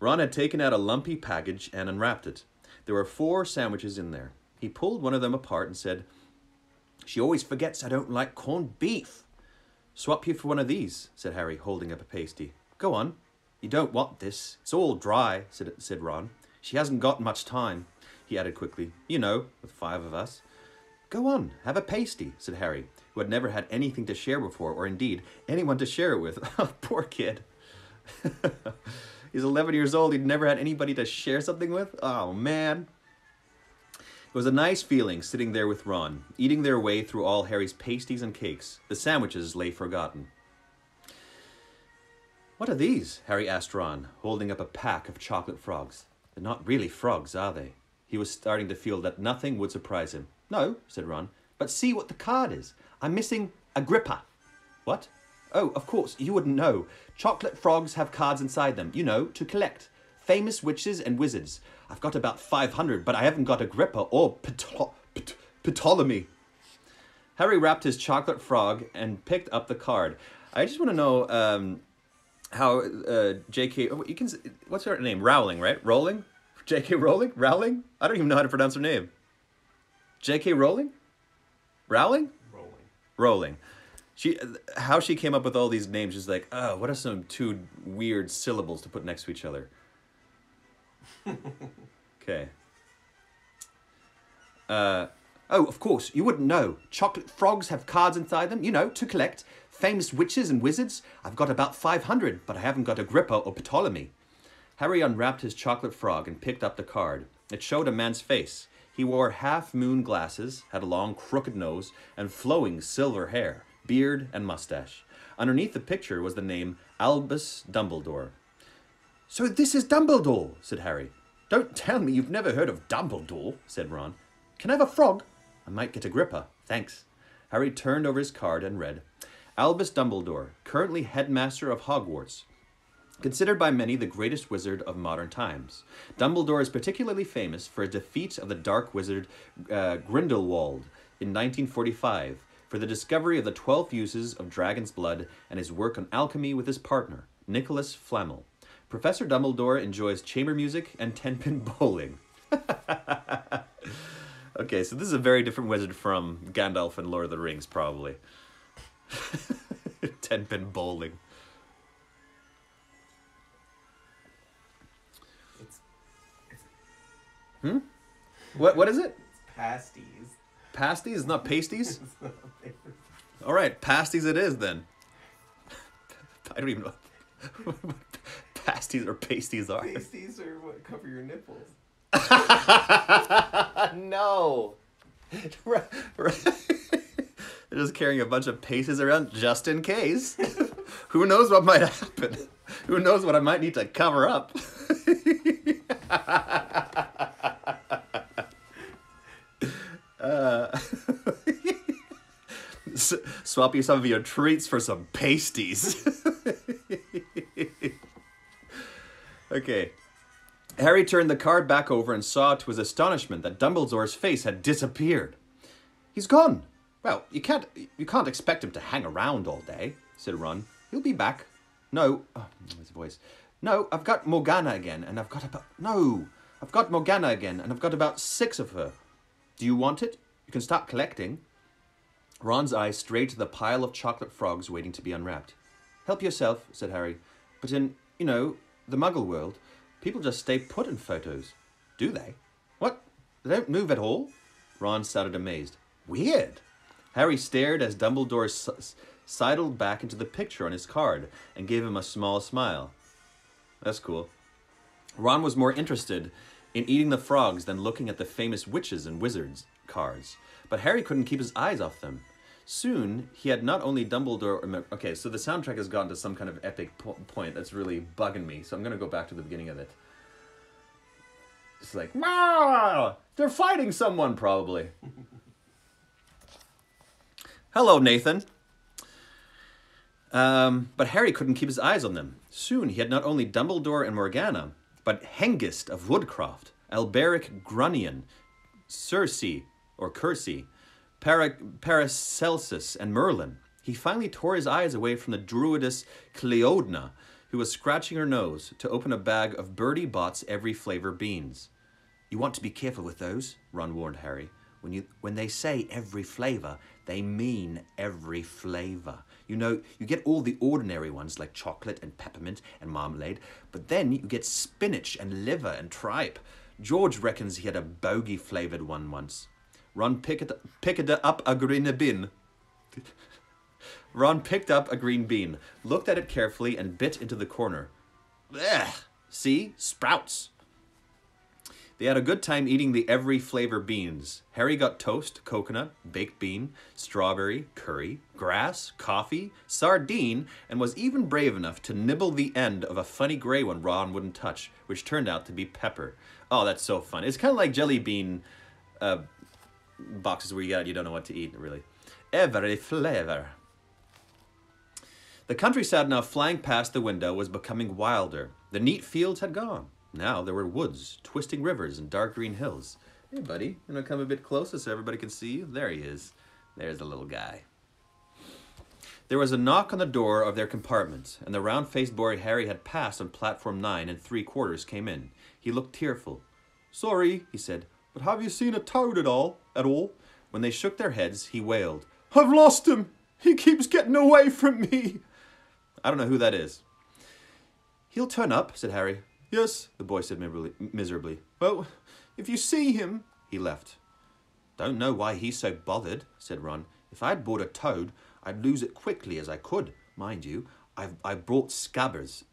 Ron had taken out a lumpy package and unwrapped it. There were 4 sandwiches in there. He pulled one of them apart and said, "She always forgets I don't like corned beef." "Swap you for one of these," said Harry, holding up a pasty. "Go on." "You don't want this. It's all dry," said Ron. "She hasn't got much time," he added quickly. "You know, with 5 of us." "Go on, have a pasty," said Harry, who had never had anything to share before, or indeed, anyone to share it with. Oh, poor kid. He's 11 years old, he'd never had anybody to share something with? Oh, man. It was a nice feeling sitting there with Ron, eating their way through all Harry's pasties and cakes. The sandwiches lay forgotten. "What are these?" Harry asked Ron, holding up a pack of chocolate frogs. "They're not really frogs, are they?" He was starting to feel that nothing would surprise him. "No," said Ron, "but see what the card is. I'm missing Agrippa." "What?" "Oh, of course, you wouldn't know. Chocolate frogs have cards inside them, you know, to collect. Famous witches and wizards. I've got about 500, but I haven't got Agrippa or Ptolemy." Harry wrapped his chocolate frog and picked up the card. I just want to know how J.K. What's her name? Rowling, right? Rowling? J.K. Rowling? Rowling? I don't even know how to pronounce her name. J.K. Rowling? Rowling? Rowling. How she came up with all these names is like, oh, what are some 2 weird syllables to put next to each other? Okay. Oh, of course, you wouldn't know. Chocolate frogs have cards inside them, you know, to collect. Famous witches and wizards. I've got about 500, but I haven't got Agrippa or Ptolemy. Harry unwrapped his chocolate frog and picked up the card. It showed a man's face. He wore half-moon glasses, had a long, crooked nose, and flowing silver hair, beard, and mustache. Underneath the picture was the name Albus Dumbledore. "So this is Dumbledore," said Harry. "Don't tell me you've never heard of Dumbledore," said Ron. "Can I have a frog?" "I might get Agrippa, thanks." Harry turned over his card and read, "Albus Dumbledore, currently headmaster of Hogwarts. Considered by many the greatest wizard of modern times. Dumbledore is particularly famous for his defeat of the dark wizard Grindelwald in 1945, for the discovery of the 12 uses of dragon's blood, and his work on alchemy with his partner, Nicholas Flamel. Professor Dumbledore enjoys chamber music and 10-pin bowling." Okay, so this is a very different wizard from Gandalf and Lord of the Rings, probably. 10-pin bowling. What is it? It's pasties. Pasties, not pasties? It's not paper. All right, pasties it is then. I don't even know what pasties or pasties are. Pasties are what cover your nipples. No. They're just carrying a bunch of pasties around just in case. Who knows what might happen? Who knows what I might need to cover up? Swap you some of your treats for some pasties. Okay. Harry turned the card back over and saw to his astonishment that Dumbledore's face had disappeared. "He's gone." "Well, you can't expect him to hang around all day," said Ron. "He'll be back." "No," his voice. "No, I've got Morgana again, and I've got about 6 of her. Do you want it? You can start collecting." Ron's eyes strayed to the pile of chocolate frogs waiting to be unwrapped. "Help yourself," said Harry. "But in, the Muggle world, people just stay put in photos." "Do they? What? They don't move at all?" Ron sounded amazed. "Weird." Harry stared as Dumbledore sidled back into the picture on his card and gave him a small smile. "That's cool." Ron was more interested in eating the frogs than looking at the famous witches and wizards cards, but Harry couldn't keep his eyes off them. Soon, he had not only Dumbledore... Okay, so the soundtrack has gotten to some kind of epic point that's really bugging me, so I'm going to go back to the beginning of it. It's like, "Mah! They're fighting someone, probably." "Hello, Nathan." But Harry couldn't keep his eyes on them. Soon, he had not only Dumbledore and Morgana, but Hengist of Woodcroft, Alberic Grunion, Circe, Paracelsus, and Merlin. He finally tore his eyes away from the druidess Cleodna, who was scratching her nose to open a bag of Bertie Bott's every flavor beans. "You want to be careful with those," Ron warned Harry. When they say every flavor, they mean every flavor. You know, you get all the ordinary ones like chocolate and peppermint and marmalade, but then you get spinach and liver and tripe. George reckons he had a bogey-flavored one once. Ron picked up a green bean. Ron picked up a green bean, looked at it carefully, and bit into the corner. Ugh! See? Sprouts! They had a good time eating the every flavor beans. Harry got toast, coconut, baked bean, strawberry, curry, grass, coffee, sardine, and was even brave enough to nibble the end of a funny gray one Ron wouldn't touch, which turned out to be pepper. Oh, that's so fun. It's kind of like jelly bean boxes where you don't know what to eat, really. Every flavor. The countryside now flying past the window was becoming wilder. The neat fields had gone. Now there were woods, twisting rivers, and dark green hills. Hey, buddy, you want to come a bit closer so everybody can see you? There he is. There's the little guy. There was a knock on the door of their compartment, and the round-faced boy Harry had passed on platform 9 3/4 came in. He looked tearful. "Sorry," he said, "but have you seen a toad at all? When they shook their heads, he wailed, "I've lost him! He keeps getting away from me!" I don't know who that is. "He'll turn up," said Harry. "Yes," the boy said miserably. "Well, if you see him..." He left. "Don't know why he's so bothered," said Ron. "If I'd bought a toad, I'd lose it quickly as I could. Mind you, I've brought scabbers,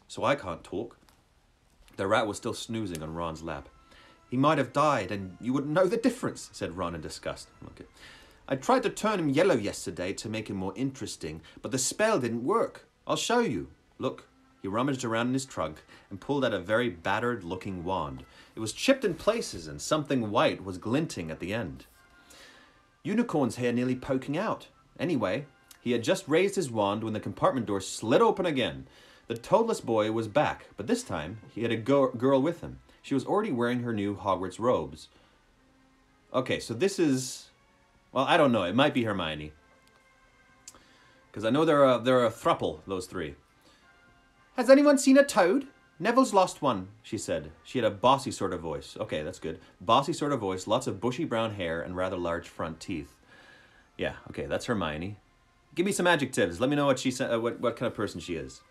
so I can't talk." The rat was still snoozing on Ron's lap. "He might have died, and you wouldn't know the difference," said Ron in disgust. Okay. "I tried to turn him yellow yesterday to make him more interesting, but the spell didn't work. I'll show you. Look." He rummaged around in his trunk and pulled out a very battered-looking wand. It was chipped in places, and something white was glinting at the end. Unicorn's hair nearly poking out. Anyway, he had just raised his wand when the compartment door slid open again. The toadless boy was back, but this time he had a girl with him. She was already wearing her new Hogwarts robes. Okay, so this is... Well, I don't know. It might be Hermione. Because I know they're a throuple, those three. "Has anyone seen a toad? Neville's lost one," she said. She had a bossy sort of voice. Okay, that's good. Bossy sort of voice, lots of bushy brown hair, and rather large front teeth. Yeah, okay, that's Hermione. Give me some adjectives. Let me know what what kind of person she is.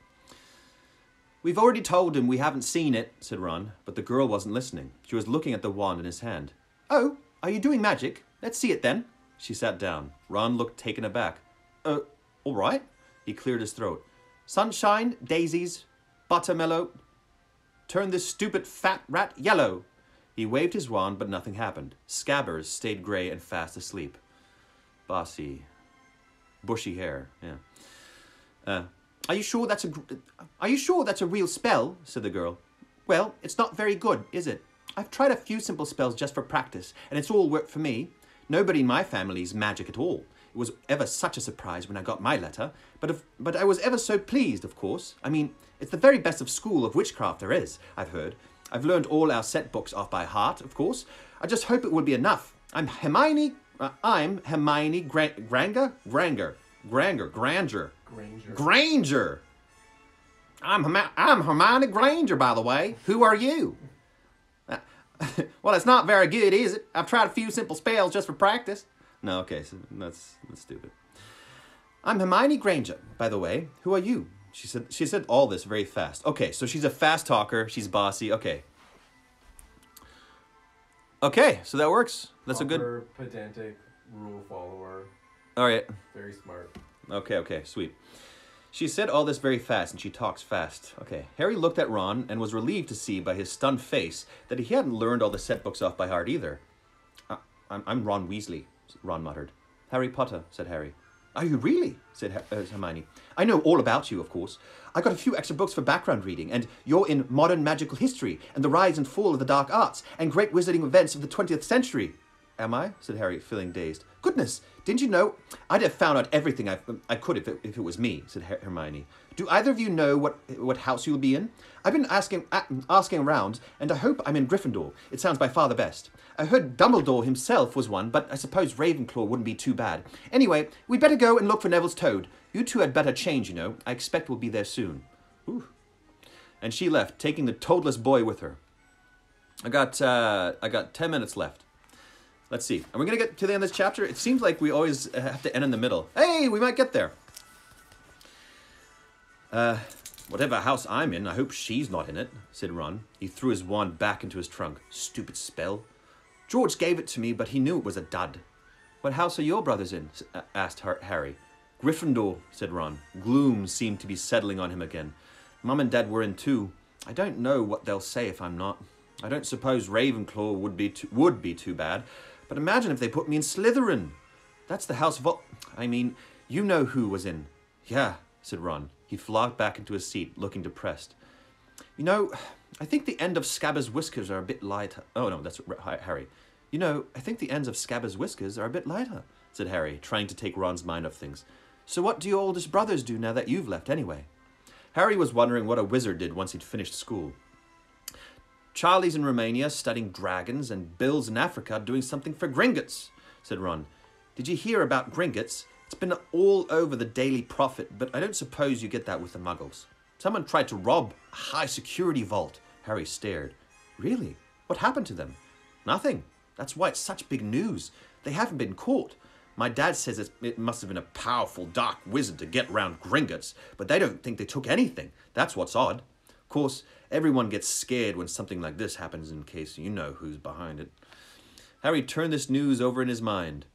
"We've already told him we haven't seen it," said Ron, but the girl wasn't listening. She was looking at the wand in his hand. "Oh, are you doing magic? Let's see it then." She sat down. Ron looked taken aback. All right." He cleared his throat. "Sunshine, daisies, buttermellow. Turn this stupid fat rat yellow." He waved his wand, but nothing happened. Scabbers stayed grey and fast asleep. Bossy. Bushy hair, yeah. Are you sure that's a real spell?" said the girl. "Well, it's not very good, is it? I've tried a few simple spells just for practice, and it's all worked for me. Nobody in my family's magic at all. It was ever such a surprise when I got my letter, but I was ever so pleased, of course. I mean, it's the very best of school of witchcraft there is, I've heard. I've learned all our set books off by heart, of course. I just hope it would be enough. I'm Hermione Granger. I'm Hermione Granger, by the way. Who are you?" "Well, it's not very good, is it? I've tried a few simple spells just for practice." No, okay, so that's stupid. "I'm Hermione Granger, by the way. Who are you?" She said all this very fast. Okay, so she's a fast talker. She's bossy. Okay. Okay, so that works. That's a good... pedantic, rule follower. All right. Very smart. Okay, sweet. She said all this very fast, and she talks fast. Okay. Harry looked at Ron and was relieved to see by his stunned face that he hadn't learned all the set books off by heart either. I'm Ron Weasley," Ron muttered. "Harry Potter," said Harry. "Are you really?" said Hermione. "I know all about you, of course. I got a few extra books for background reading, and you're in modern magical history, and the rise and fall of the dark arts, and great wizarding events of the 20th century. "Am I?" said Harry, feeling dazed. "Goodness, didn't you know? I'd have found out everything I could if it was me," said Hermione. "Do either of you know what house you'll be in? I've been asking around, and I hope I'm in Gryffindor. It sounds by far the best. I heard Dumbledore himself was one, but I suppose Ravenclaw wouldn't be too bad. Anyway, we'd better go and look for Neville's toad. You two had better change, you know. I expect we'll be there soon." Ooh, and she left, taking the toadless boy with her. I got 10 minutes left. Let's see. Are we going to get to the end of this chapter? It seems like we always have to end in the middle. Hey, we might get there. Whatever house I'm in, I hope she's not in it, said Ron. He threw his wand back into his trunk. Stupid spell. George gave it to me, but he knew it was a dud. What house are your brothers in? Asked Harry. Gryffindor, said Ron. Gloom seemed to be settling on him again. Mum and Dad were in too. I don't know what they'll say if I'm not. I don't suppose Ravenclaw would be too bad, but imagine if they put me in Slytherin. That's the house I mean, you know who was in. Yeah, said Ron. He flopped back into his seat, looking depressed. You know, I think the end of Scabbers' whiskers are a bit lighter. Oh, no, that's Harry. You know, I think the ends of Scabbers' whiskers are a bit lighter, said Harry, trying to take Ron's mind off things. So what do your oldest brothers do now that you've left, anyway? Harry was wondering what a wizard did once he'd finished school. Charlie's in Romania studying dragons, and Bill's in Africa doing something for Gringotts, said Ron. Did you hear about Gringotts? It's been all over the Daily Prophet, but I don't suppose you get that with the Muggles. Someone tried to rob a high-security vault. Harry stared. Really? What happened to them? Nothing. That's why it's such big news. They haven't been caught. My dad says it must have been a powerful dark wizard to get round Gringotts, but they don't think they took anything. That's what's odd. Of course, everyone gets scared when something like this happens in case you know who's behind it. Harry turned this news over in his mind.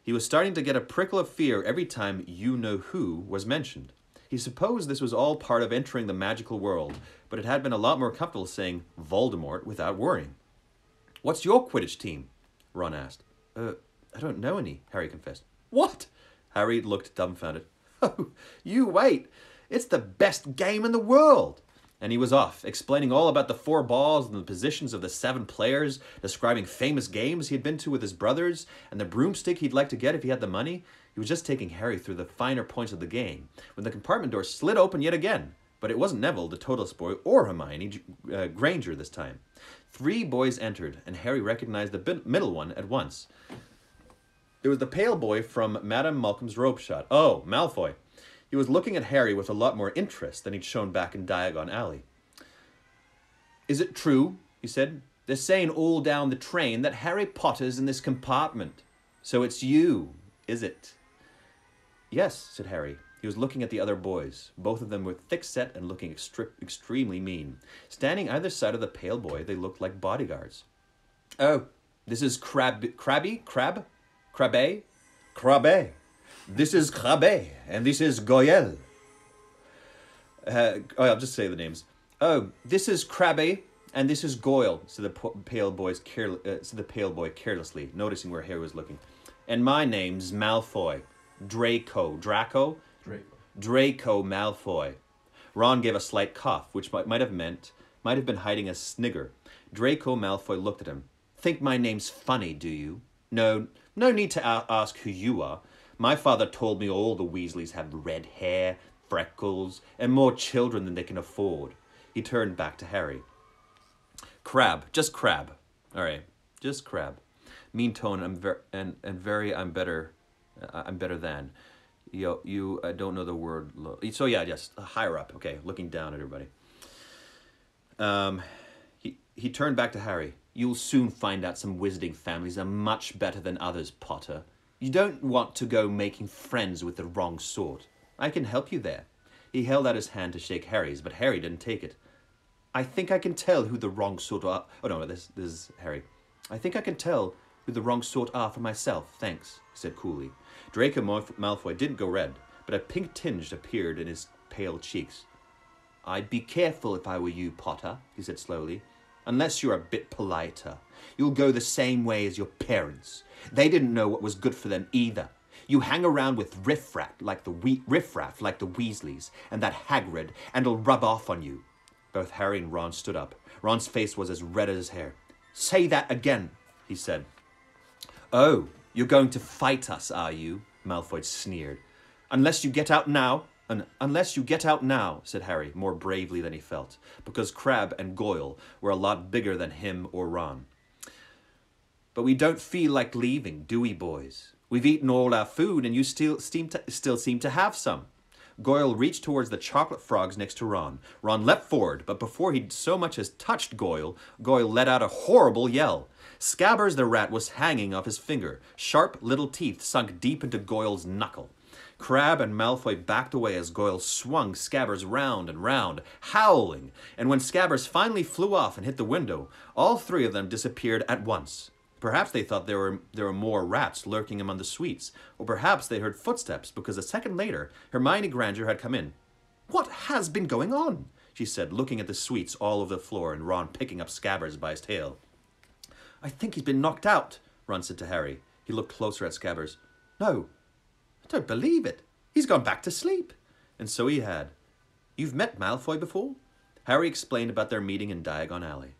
He was starting to get a prickle of fear every time you-know-who was mentioned. He supposed this was all part of entering the magical world, but it had been a lot more comfortable saying Voldemort without worrying. What's your Quidditch team? Ron asked. I don't know any, Harry confessed. What? Harry looked dumbfounded. Oh, you wait. It's the best game in the world. And he was off, explaining all about the 4 balls and the positions of the 7 players, describing famous games he had been to with his brothers, and the broomstick he'd like to get if he had the money. He was just taking Harry through the finer points of the game, when the compartment door slid open yet again. But it wasn't Neville, the toadless boy, or Hermione Granger this time. 3 boys entered, and Harry recognized the middle one at once. It was the pale boy from Madame Malcolm's robe shot. Oh, Malfoy. He was looking at Harry with a lot more interest than he'd shown back in Diagon Alley. Is it true, he said. They're saying all down the train that Harry Potter's in this compartment. So it's you, is it? Yes, said Harry. He was looking at the other boys. Both of them were thick-set and looking extremely mean. Standing either side of the pale boy, they looked like bodyguards. Oh, this is Crabbe? This is Crabbe, and this is Goyelle. I'll just say the names. Oh, this is Crabbe, and this is Goyle, said the pale boy carelessly, noticing where Harry was looking. And my name's Malfoy. Draco Malfoy. Ron gave a slight cough, which might have been hiding a snigger. Draco Malfoy looked at him. Think my name's funny, do you? No need to ask who you are. My father told me all the Weasleys have red hair, freckles, and more children than they can afford. He turned back to Harry. Crab, just Crab. All right, just Crab. Mean tone. I'm better than. You don't know the word. So yeah, yes, higher up. Okay, looking down at everybody. He turned back to Harry. You'll soon find out some wizarding families are much better than others, Potter. You don't want to go making friends with the wrong sort. I can help you there. He held out his hand to shake Harry's, but Harry didn't take it. I think I can tell who the wrong sort are. Oh no, this is Harry. I think I can tell who the wrong sort are for myself, thanks, he said coolly. Draco Malfoy didn't go red, but a pink tinge appeared in his pale cheeks. I'd be careful if I were you, Potter, he said slowly. Unless you're a bit politer. You'll go the same way as your parents. They didn't know what was good for them either. You hang around with riffraff like the Weasleys and that Hagrid, and it'll rub off on you. Both Harry and Ron stood up. Ron's face was as red as his hair. Say that again, he said. Oh, you're going to fight us, are you? Malfoy sneered. Unless you get out now, said Harry, more bravely than he felt, because Crabbe and Goyle were a lot bigger than him or Ron. But we don't feel like leaving, do we, boys? We've eaten all our food, and you still seem to have some. Goyle reached towards the chocolate frogs next to Ron. Ron leapt forward, but before he'd so much as touched Goyle, Goyle let out a horrible yell. Scabbers the rat was hanging off his finger. Sharp little teeth sunk deep into Goyle's knuckle. Crabbe and Malfoy backed away as Goyle swung Scabbers round and round, howling, and when Scabbers finally flew off and hit the window, all three of them disappeared at once. Perhaps they thought there were more rats lurking among the sweets, or perhaps they heard footsteps, because a second later, Hermione Granger had come in. "What has been going on?" she said, looking at the sweets all over the floor and Ron picking up Scabbers by his tail. "I think he's been knocked out," Ron said to Harry. He looked closer at Scabbers. "No, I don't believe it. He's gone back to sleep." And so he had. "You've met Malfoy before?" Harry explained about their meeting in Diagon Alley.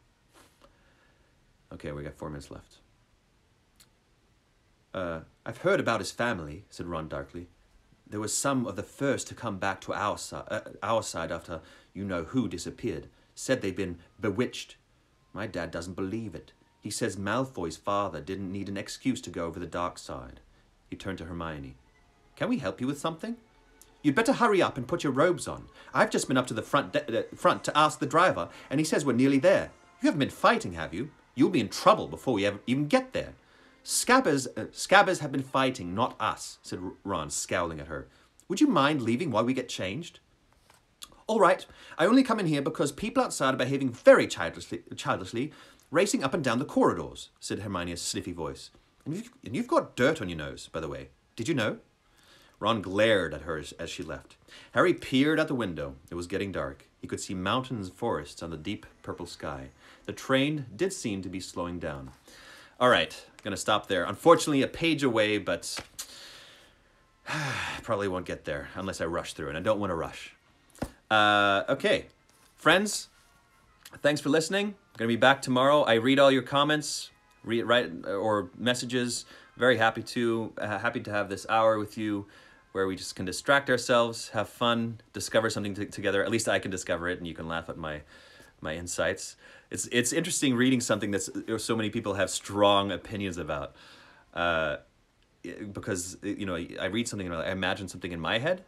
Okay, we got 4 minutes left. "I've heard about his family," said Ron darkly. "There was some of the first to come back to our side after you-know-who disappeared. Said they'd been bewitched. My dad doesn't believe it. He says Malfoy's father didn't need an excuse to go over the dark side." He turned to Hermione. "Can we help you with something?" "You'd better hurry up and put your robes on. I've just been up to the front to ask the driver, and he says we're nearly there. You haven't been fighting, have you? You'll be in trouble before we even get there." Scabbers have been fighting, not us," said Ron, scowling at her. "Would you mind leaving while we get changed?" "All right. I only come in here because people outside are behaving very childishly, racing up and down the corridors," said Hermione's sniffy voice. And you've got dirt on your nose, by the way. Did you know?" Ron glared at her as she left. Harry peered out the window. It was getting dark. He could see mountains and forests on the deep purple sky. The train did seem to be slowing down. All right, going to stop there. Unfortunately, a page away, but probably won't get there unless I rush through, and I don't want to rush. Okay, friends, thanks for listening. I'm going to be back tomorrow. I read all your comments, or messages. Very happy to have this hour with you where we just can distract ourselves, have fun, discover something together. At least I can discover it, and you can laugh at my insights. It's interesting reading something that so many people have strong opinions about, because I read something and I imagine something in my head,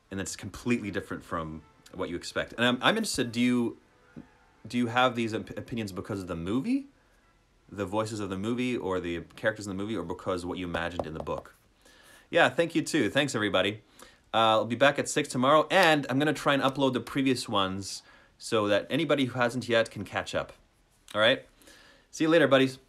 and it's completely different from what you expect. And I'm interested. Do you have these opinions because of the movie, the voices of the movie, or the characters in the movie, or because of what you imagined in the book? Yeah, thank you too. Thanks everybody. I'll be back at 6 tomorrow, and I'm gonna try and upload the previous ones so that anybody who hasn't yet can catch up. All right? See you later, buddies.